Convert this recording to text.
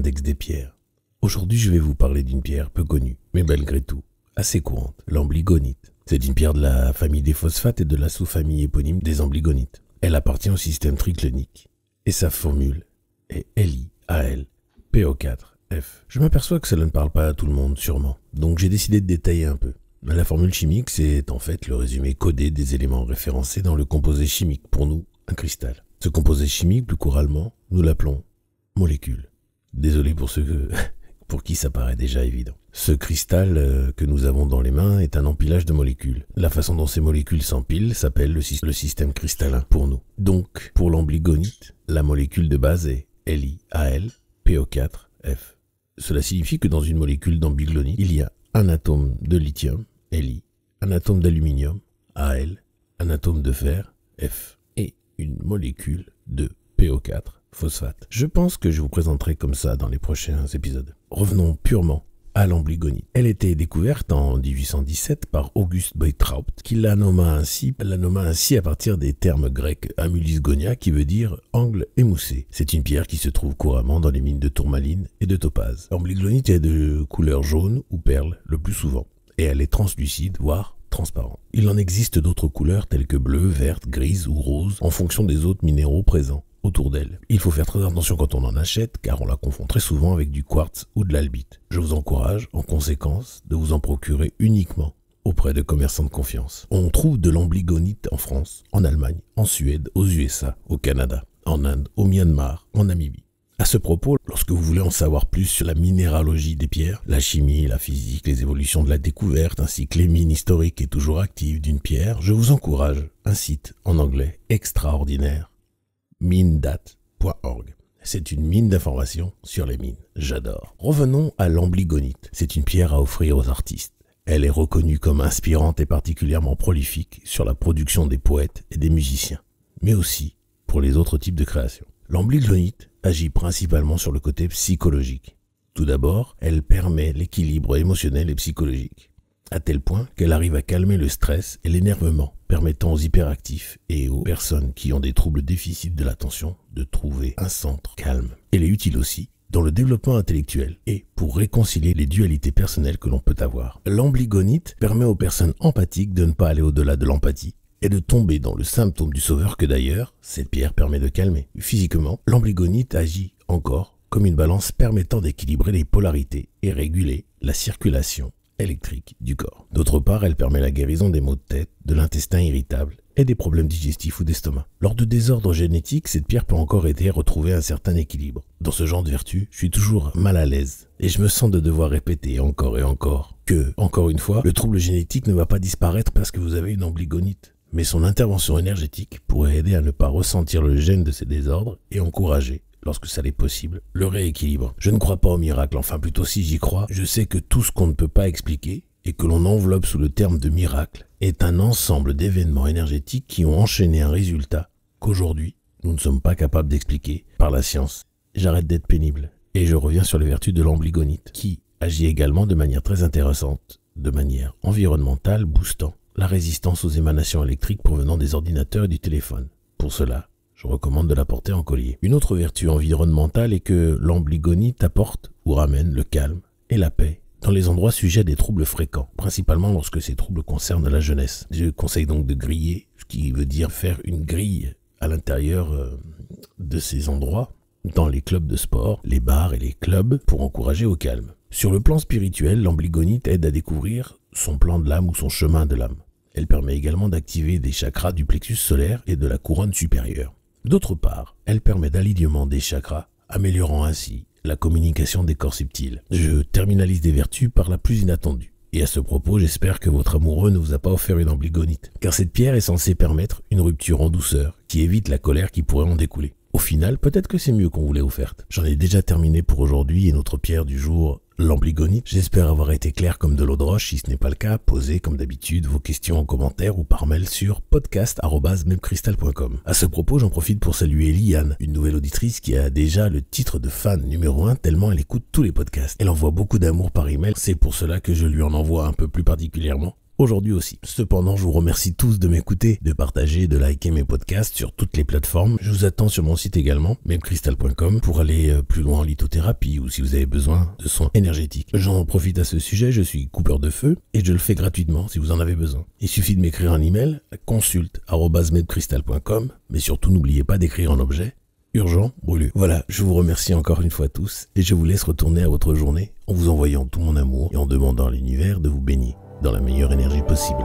l'index des pierres. Aujourd'hui, je vais vous parler d'une pierre peu connue, mais malgré tout, assez courante, l'amblygonite. C'est une pierre de la famille des phosphates et de la sous-famille éponyme des ambligonites. Elle appartient au système triclonique et sa formule est LiAlPO4F. Je m'aperçois que cela ne parle pas à tout le monde, sûrement, donc j'ai décidé de détailler un peu. La formule chimique, c'est en fait le résumé codé des éléments référencés dans le composé chimique, pour nous, un cristal. Ce composé chimique, plus couramment, nous l'appelons molécule. Désolé pour ceux pour qui ça paraît déjà évident. Ce cristal que nous avons dans les mains est un empilage de molécules. La façon dont ces molécules s'empilent s'appelle le système cristallin pour nous. Donc, pour l'amblygonite, la molécule de base est LiAlPO4F. Cela signifie que dans une molécule d'amblygonite, il y a un atome de lithium, Li, un atome d'aluminium, Al, un atome de fer, F, et une molécule de PO4, phosphate. Je pense que je vous présenterai comme ça dans les prochains épisodes. Revenons purement à l'amblygonite. Elle était découverte en 1817 par August Beutraupt, qui la nomma ainsi à partir des termes grecs amulysgonia, qui veut dire angle émoussé. C'est une pierre qui se trouve couramment dans les mines de tourmaline et de topaze. L'amblygonite est de couleur jaune ou perle le plus souvent, et elle est translucide, voire transparente. Il en existe d'autres couleurs telles que bleue, verte, grise ou rose, en fonction des autres minéraux présents autour d'elle. Il faut faire très attention quand on en achète, car on la confond très souvent avec du quartz ou de l'albite. Je vous encourage, en conséquence, de vous en procurer uniquement auprès de commerçants de confiance. On trouve de l'amblygonite en France, en Allemagne, en Suède, aux USA, au Canada, en Inde, au Myanmar, en Namibie. À ce propos, lorsque vous voulez en savoir plus sur la minéralogie des pierres, la chimie, la physique, les évolutions de la découverte, ainsi que les mines historiques et toujours actives d'une pierre, je vous encourage un site en anglais extraordinaire, minedat.org. C'est une mine d'informations sur les mines. J'adore. Revenons à l'amblygonite. C'est une pierre à offrir aux artistes. Elle est reconnue comme inspirante et particulièrement prolifique sur la production des poètes et des musiciens, mais aussi pour les autres types de créations. L'amblygonite agit principalement sur le côté psychologique. Tout d'abord, elle permet l'équilibre émotionnel et psychologique, à tel point qu'elle arrive à calmer le stress et l'énervement, permettant aux hyperactifs et aux personnes qui ont des troubles déficit de l'attention de trouver un centre calme. Elle est utile aussi dans le développement intellectuel et pour réconcilier les dualités personnelles que l'on peut avoir. L'amblygonite permet aux personnes empathiques de ne pas aller au-delà de l'empathie et de tomber dans le symptôme du sauveur que d'ailleurs, cette pierre permet de calmer. Physiquement, l'amblygonite agit encore comme une balance permettant d'équilibrer les polarités et réguler la circulation électrique du corps. D'autre part, elle permet la guérison des maux de tête, de l'intestin irritable et des problèmes digestifs ou d'estomac. Lors de désordres génétiques, cette pierre peut encore aider à retrouver un certain équilibre. Dans ce genre de vertu, je suis toujours mal à l'aise et je me sens de devoir répéter encore et encore que, encore une fois, le trouble génétique ne va pas disparaître parce que vous avez une amblygonite, mais son intervention énergétique pourrait aider à ne pas ressentir le gène de ces désordres et encourager, lorsque ça l'est possible, le rééquilibre. Je ne crois pas au miracle, enfin plutôt si j'y crois, je sais que tout ce qu'on ne peut pas expliquer et que l'on enveloppe sous le terme de miracle est un ensemble d'événements énergétiques qui ont enchaîné un résultat qu'aujourd'hui, nous ne sommes pas capables d'expliquer par la science. J'arrête d'être pénible et je reviens sur les vertus de l'amblygonite, qui agit également de manière très intéressante, de manière environnementale, boostant la résistance aux émanations électriques provenant des ordinateurs et du téléphone. Pour cela, je recommande de la porter en collier. Une autre vertu environnementale est que l'amblygonite apporte ou ramène le calme et la paix dans les endroits sujets à des troubles fréquents, principalement lorsque ces troubles concernent la jeunesse. Je conseille donc de griller, ce qui veut dire faire une grille à l'intérieur de ces endroits, dans les clubs de sport, les bars et les clubs, pour encourager au calme. Sur le plan spirituel, l'amblygonite aide à découvrir son plan de l'âme ou son chemin de l'âme. Elle permet également d'activer des chakras du plexus solaire et de la couronne supérieure. D'autre part, elle permet d'alignement des chakras, améliorant ainsi la communication des corps subtils. Je terminalise des vertus par la plus inattendue. Et à ce propos, j'espère que votre amoureux ne vous a pas offert une amblygonite, car cette pierre est censée permettre une rupture en douceur, qui évite la colère qui pourrait en découler. Au final, peut-être que c'est mieux qu'on vous l'ait offerte. J'en ai déjà terminé pour aujourd'hui et notre pierre du jour, l'amblygonite. J'espère avoir été clair comme de l'eau de roche. Si ce n'est pas le cas, posez comme d'habitude vos questions en commentaire ou par mail sur podcast@memcristal.com. À ce propos, j'en profite pour saluer Liane, une nouvelle auditrice qui a déjà le titre de fan numéro 1 tellement elle écoute tous les podcasts. Elle envoie beaucoup d'amour par email, c'est pour cela que je lui en envoie un peu plus particulièrement. aujourd'hui aussi. Cependant, je vous remercie tous de m'écouter, de partager, de liker mes podcasts sur toutes les plateformes. Je vous attends sur mon site également, memcrystal.com, pour aller plus loin en lithothérapie ou si vous avez besoin de soins énergétiques. J'en profite à ce sujet, je suis coupeur de feu et je le fais gratuitement si vous en avez besoin. Il suffit de m'écrire un email à consulte@memcrystal.com, mais surtout n'oubliez pas d'écrire en objet urgent, brûlure. Voilà, je vous remercie encore une fois tous et je vous laisse retourner à votre journée en vous envoyant tout mon amour et en demandant à l'univers de vous baigner dans la meilleure énergie possible.